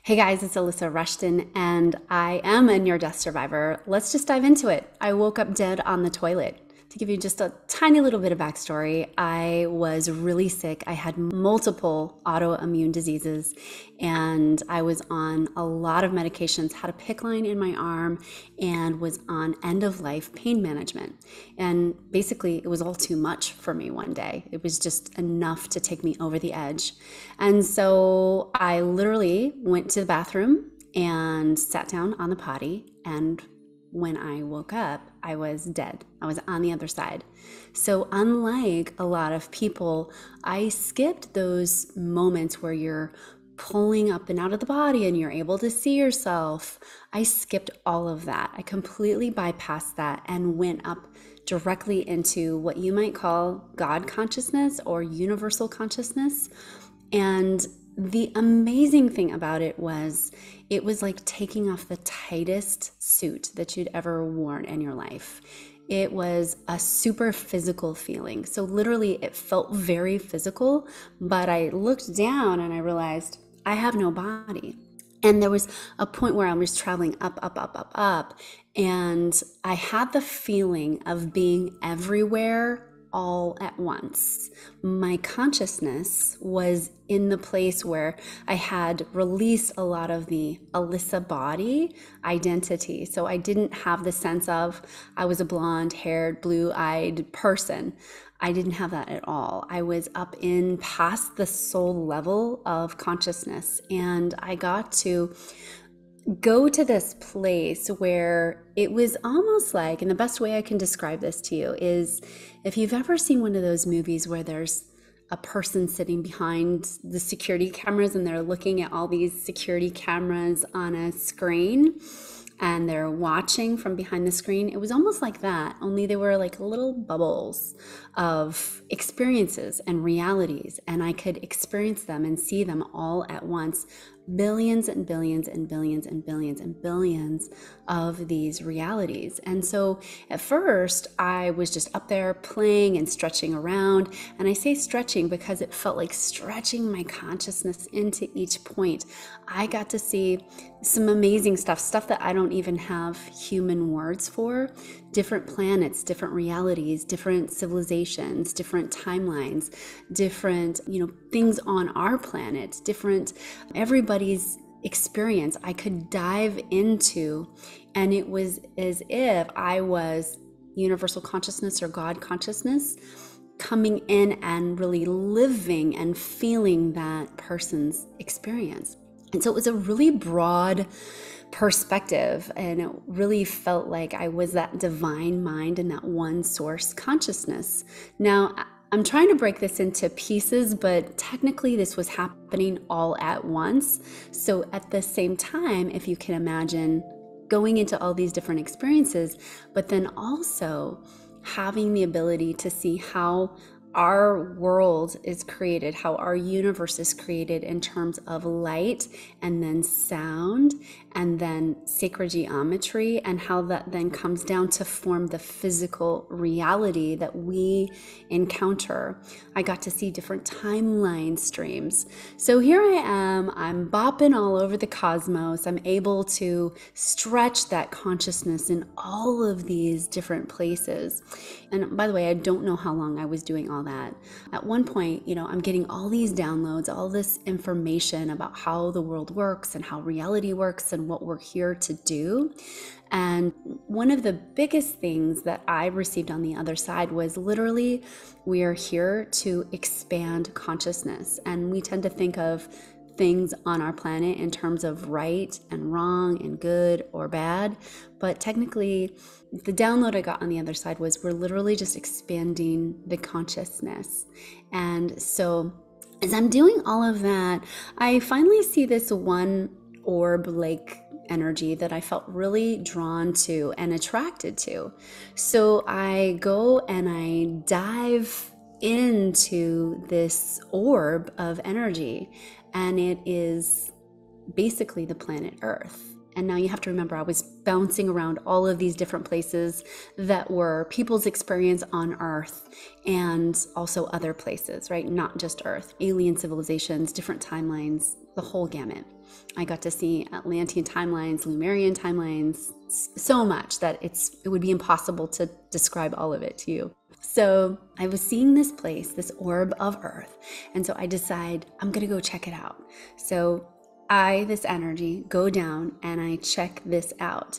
Hey guys, it's Alysa Rushton, and I am a near-death survivor. Let's just dive into it. I woke up dead on the toilet. To give you just a tiny little bit of backstory, I was really sick. I had multiple autoimmune diseases, and I was on a lot of medications, had a PICC line in my arm, and was on end-of-life pain management. And basically, it was all too much for me one day. It was just enough to take me over the edge. And so I literally went to the bathroom and sat down on the potty, and when I woke up, I was dead. I was on the other side. So unlike a lot of people, I skipped those moments where you're pulling up and out of the body and you're able to see yourself. I skipped all of that. I completely bypassed that and went up directly into what you might call God consciousness or universal consciousness. And the amazing thing about it was like taking off the tightest suit that you'd ever worn in your life. It was a super physical feeling. So literally it felt very physical, but I looked down and I realized I have no body. And there was a point where I was traveling up, up, up, up, up. And I had the feeling of being everywhere all at once. My consciousness was in the place where I had released a lot of the Alysa body identity. So I didn't have the sense of I was a blonde-haired, blue-eyed person. I didn't have that at all. I was up in past the soul level of consciousness, and I got to go to this place where it was almost like, and the best way I can describe this to you is if you've ever seen one of those movies where there's a person sitting behind the security cameras and they're looking at all these security cameras on a screen and they're watching from behind the screen. It was almost like that, only they were like little bubbles of experiences and realities, and I could experience them and see them all at once. Billions and billions and billions and billions and billions of these realities. And so at first I was just up there playing and stretching around. And I say stretching because it felt like stretching my consciousness into each point. I got to see some amazing stuff that I don't even have human words for. Different planets, different realities, different civilizations, different timelines, different, things on our planet, different, everybody's experience I could dive into. And it was as if I was universal consciousness or God consciousness coming in and really living and feeling that person's experience. And so it was a really broad perspective, and it really felt like I was that divine mind and that one source consciousness. Now, I'm trying to break this into pieces, but technically this was happening all at once. So at the same time, if you can imagine going into all these different experiences, but then also having the ability to see how our world is created, how our universe is created in terms of light and then sound and then sacred geometry, and how that then comes down to form the physical reality that we encounter. I got to see different timeline streams. So here I am, I'm bopping all over the cosmos. I'm able to stretch that consciousness in all of these different places. And by the way, I don't know how long I was doing all that. At one point, I'm getting all these downloads, all this information about how the world works and how reality works and what we're here to do. And one of the biggest things that I received on the other side was literally, we are here to expand consciousness. And we tend to think of things on our planet in terms of right and wrong and good or bad. But technically, the download I got on the other side was we're literally just expanding the consciousness. And so as I'm doing all of that, I finally see this one orb like energy that I felt really drawn to and attracted to. So I go and I dive into this orb of energy, and it is basically the planet Earth. And now you have to remember, I was bouncing around all of these different places that were people's experience on Earth and also other places, right? Not just Earth, alien civilizations, different timelines, the whole gamut. I got to see Atlantean timelines, Lemurian timelines, so much that it would be impossible to describe all of it to you. So I was seeing this place, this orb of Earth. And so I decide I'm going to go check it out. So this energy, go down and I check this out.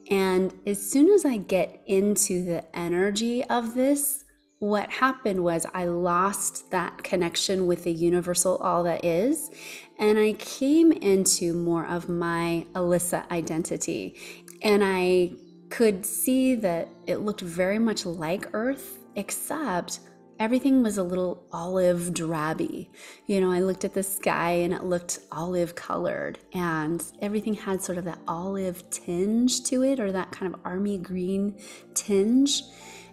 And as soon as I get into the energy of this, what happened was I lost that connection with the universal all that is. And I came into more of my Alysa identity. And I could see that it looked very much like Earth, except everything was a little olive drabby. You know, I looked at the sky and it looked olive colored, and everything had sort of that olive tinge to it, or that kind of army green tinge.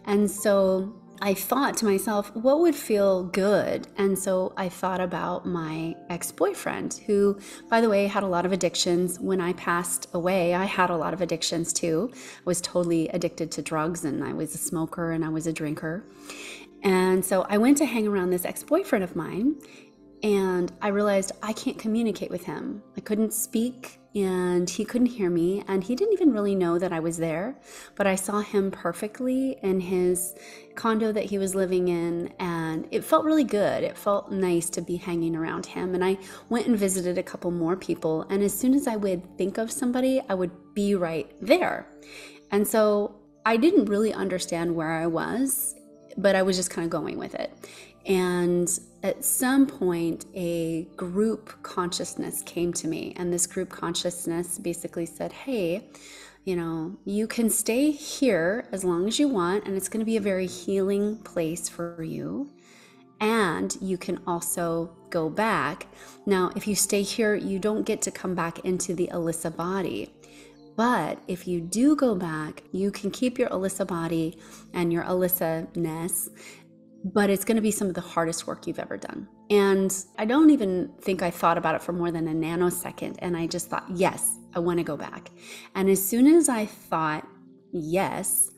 And so I thought to myself, what would feel good? And so I thought about my ex-boyfriend, who, by the way, had a lot of addictions. When I passed away, I had a lot of addictions too. I was totally addicted to drugs, and I was a smoker and I was a drinker. And so I went to hang around this ex-boyfriend of mine, and I realized I can't communicate with him. I couldn't speak, and he couldn't hear me, and he didn't even really know that I was there, but I saw him perfectly in his condo that he was living in, and it felt really good. It felt nice to be hanging around him. And I went and visited a couple more people, and as soon as I would think of somebody, I would be right there. And so I didn't really understand where I was, but I was just kind of going with it. And at some point, a group consciousness came to me, and this group consciousness basically said, hey, you know, you can stay here as long as you want, and it's going to be a very healing place for you. And you can also go back. Now, if you stay here, you don't get to come back into the Alysa body. But if you do go back, you can keep your Alysa body and your Alysa-ness, but it's going to be some of the hardest work you've ever done. And I don't even think I thought about it for more than a nanosecond. And I just thought, yes, I want to go back. And as soon as I thought, yes,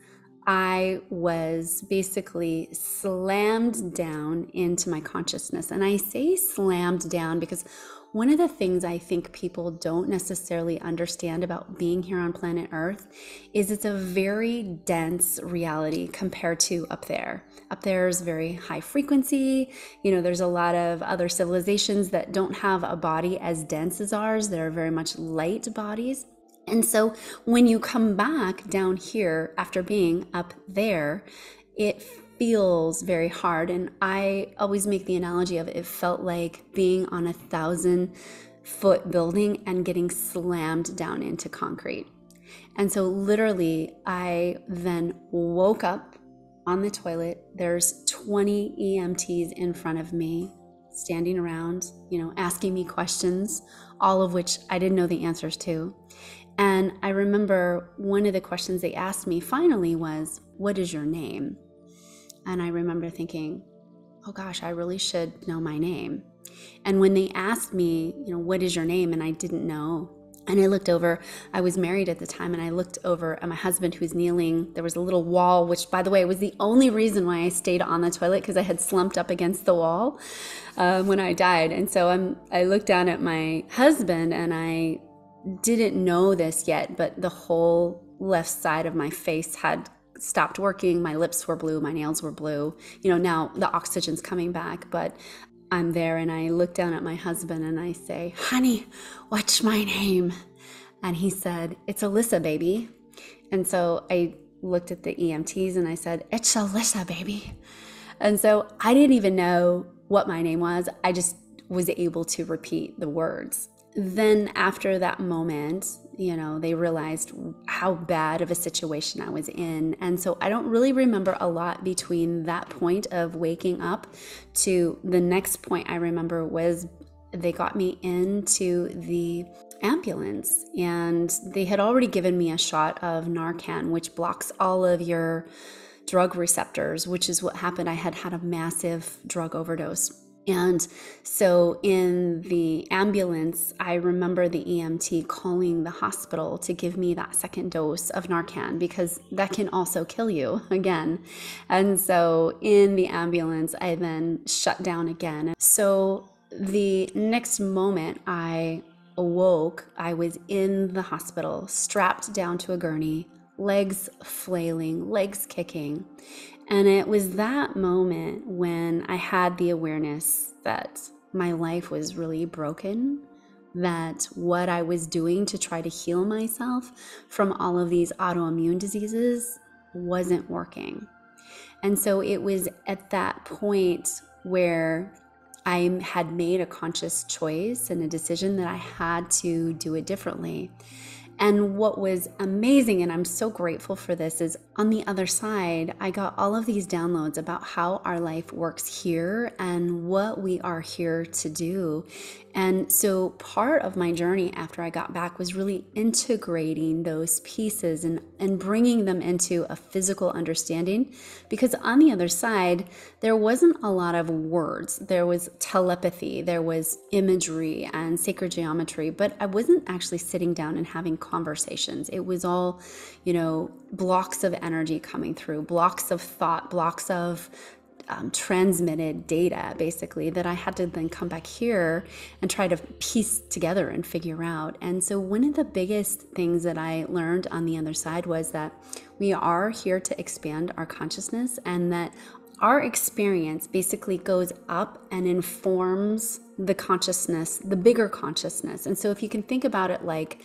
I was basically slammed down into my consciousness. And I say slammed down because one of the things I think people don't necessarily understand about being here on planet Earth is it's a very dense reality compared to up there. Up there is very high frequency. You know, there's a lot of other civilizations that don't have a body as dense as ours. They're very much light bodies. And so when you come back down here after being up there, it feels very hard. And I always make the analogy of it felt like being on a 1,000-foot building and getting slammed down into concrete. And so literally I then woke up on the toilet. There's 20 EMTs in front of me standing around, you know, asking me questions, all of which I didn't know the answers to. And I remember one of the questions they asked me finally was, what is your name? And I remember thinking, oh gosh, I really should know my name. And when they asked me, you know, what is your name? And I didn't know. And I looked over, I was married at the time, and I looked over at my husband who was kneeling. There was a little wall, which by the way, was the only reason why I stayed on the toilet, because I had slumped up against the wall when I died. And so I looked down at my husband, and I didn't know this yet, but the whole left side of my face had stopped working. My lips were blue, my nails were blue. You know, now the oxygen's coming back, but I'm there, and I look down at my husband and I say, honey, what's my name? And he said, it's Alysa, baby. And so I looked at the EMTs and I said, it's Alysa, baby. And so I didn't even know what my name was. I just was able to repeat the words. Then after that moment, you know, they realized how bad of a situation I was in. And so I don't really remember a lot between that point of waking up to the next point I remember was they got me into the ambulance, and they had already given me a shot of Narcan, which blocks all of your drug receptors, which is what happened. I had had a massive drug overdose. And so in the ambulance, I remember the EMT calling the hospital to give me that second dose of Narcan, because that can also kill you again. And so in the ambulance, I then shut down again. So the next moment I awoke, I was in the hospital, strapped down to a gurney, legs flailing, legs kicking. And it was that moment when I had the awareness that my life was really broken, that what I was doing to try to heal myself from all of these autoimmune diseases wasn't working. And so it was at that point where I had made a conscious choice and a decision that I had to do it differently. And what was amazing, and I'm so grateful for this, is on the other side, I got all of these downloads about how our life works here and what we are here to do. And so part of my journey after I got back was really integrating those pieces and bringing them into a physical understanding, because on the other side, there wasn't a lot of words. There was telepathy, there was imagery and sacred geometry, but I wasn't actually sitting down and having conversations. It was all, blocks of energy coming through, blocks of thought, blocks of transmitted data, basically, that I had to then come back here and try to piece together and figure out. And so one of the biggest things that I learned on the other side was that we are here to expand our consciousness, and that our experience basically goes up and informs the consciousness, the bigger consciousness. And so if you can think about it like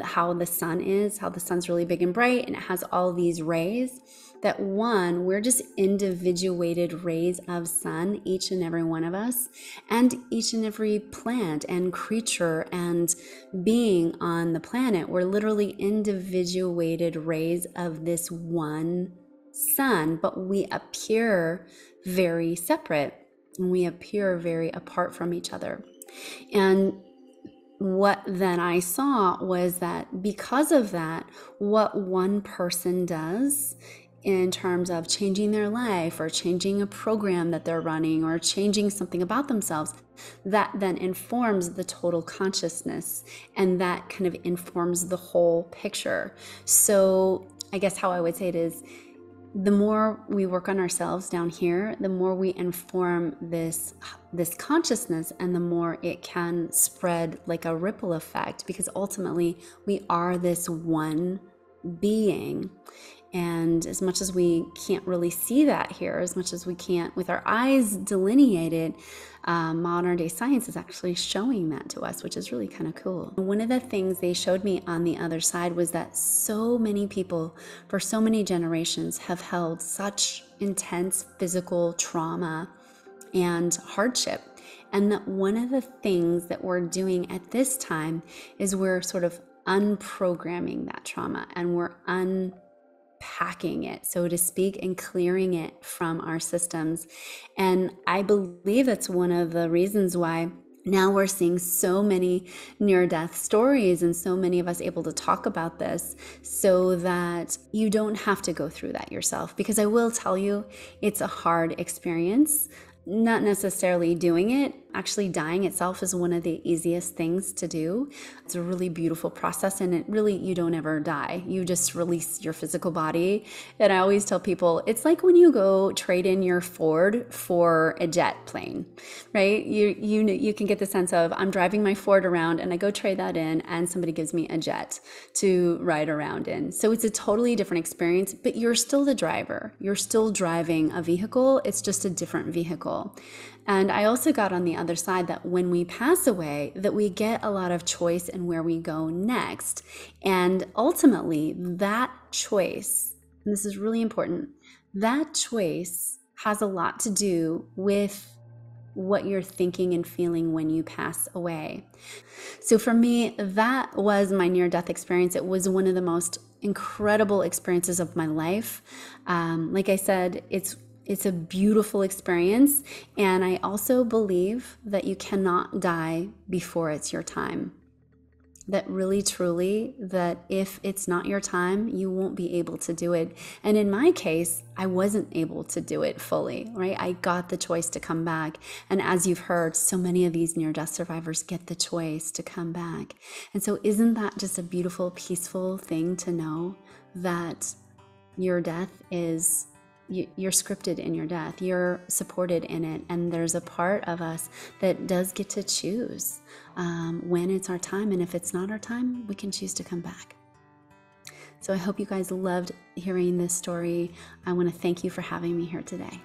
how the sun's really big and bright, and it has all these rays, that we're just individuated rays of sun, each and every one of us, and each and every plant and creature and being on the planet. We're literally individuated rays of this one sun, but we appear very separate, and we appear very apart from each other. And what then I saw was that because of that, what one person does in terms of changing their life or changing a program that they're running or changing something about themselves, that then informs the total consciousness, and that kind of informs the whole picture. So I guess how I would say it is, the more we work on ourselves down here, the more we inform this consciousness, and the more it can spread like a ripple effect, because ultimately we are this one being. And as much as we can't really see that here, as much as we can't with our eyes delineate it, modern day science is actually showing that to us, which is really kind of cool. One of the things they showed me on the other side was that so many people for so many generations have held such intense physical trauma and hardship. And that one of the things that we're doing at this time is we're sort of unprogramming that trauma, and we're unpacking it, so to speak, and clearing it from our systems. And I believe that's one of the reasons why now we're seeing so many near-death stories, and so many of us able to talk about this, so that you don't have to go through that yourself. Because I will tell you, it's a hard experience. Not necessarily doing it, actually dying itself is one of the easiest things to do. It's a really beautiful process, and you don't ever die. You just release your physical body. And I always tell people, it's like when you go trade in your Ford for a jet plane, right? You can get the sense of, I'm driving my Ford around and I go trade that in, and somebody gives me a jet to ride around in. So it's a totally different experience, but you're still the driver. You're still driving a vehicle. It's just a different vehicle. And I also got on the other side that when we pass away, that we get a lot of choice in where we go next. And ultimately, that choice, and this is really important, that choice has a lot to do with what you're thinking and feeling when you pass away. So for me, that was my near-death experience. It was one of the most incredible experiences of my life. Like I said, it's a beautiful experience. And I also believe that you cannot die before it's your time. that really truly, that if it's not your time, you won't be able to do it. And in my case, I wasn't able to do it fully, right? I got the choice to come back. And as you've heard, so many of these near-death survivors get the choice to come back. And so isn't that just a beautiful, peaceful thing to know, that your death is, you're scripted in your death, you're supported in it, and there's a part of us that does get to choose when it's our time, and if it's not our time, we can choose to come back. So I hope you guys loved hearing this story. I want to thank you for having me here today.